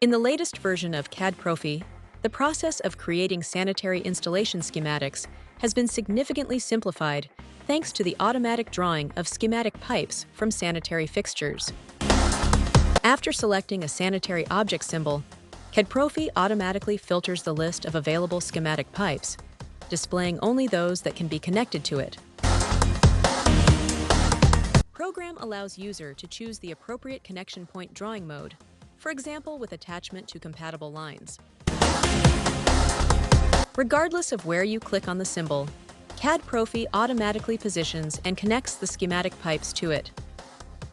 In the latest version of CADprofi, the process of creating sanitary installation schematics has been significantly simplified thanks to the automatic drawing of schematic pipes from sanitary fixtures. After selecting a sanitary object symbol, CADprofi automatically filters the list of available schematic pipes, displaying only those that can be connected to it. Program allows user to choose the appropriate connection point drawing mode, for example with attachment to compatible lines. Regardless of where you click on the symbol, CADprofi automatically positions and connects the schematic pipes to it.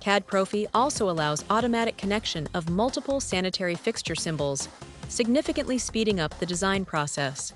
CADprofi also allows automatic connection of multiple sanitary fixture symbols, significantly speeding up the design process.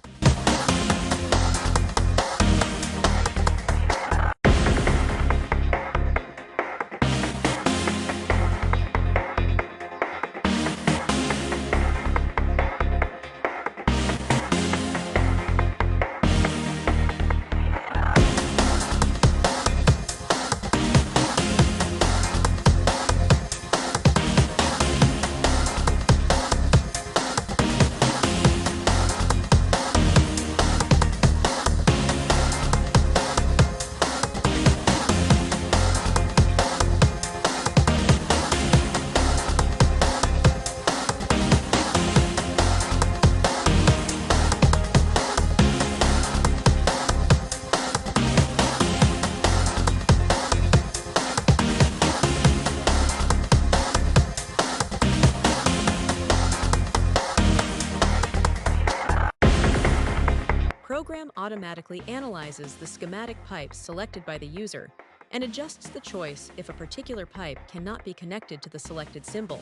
Program automatically analyzes the schematic pipes selected by the user and adjusts the choice if a particular pipe cannot be connected to the selected symbol.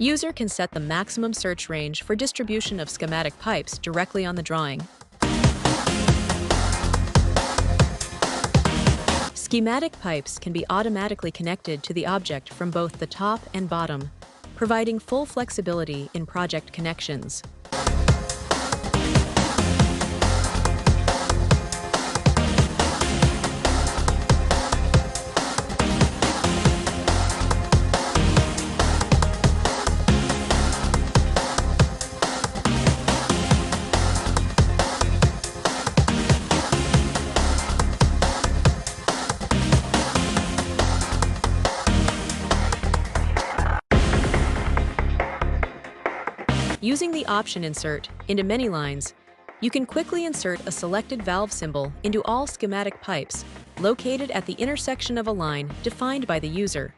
User can set the maximum search range for distribution of schematic pipes directly on the drawing. Schematic pipes can be automatically connected to the object from both the top and bottom, providing full flexibility in project connections. Using the option insert into many lines, you can quickly insert a selected valve symbol into all schematic pipes located at the intersection of a line defined by the user.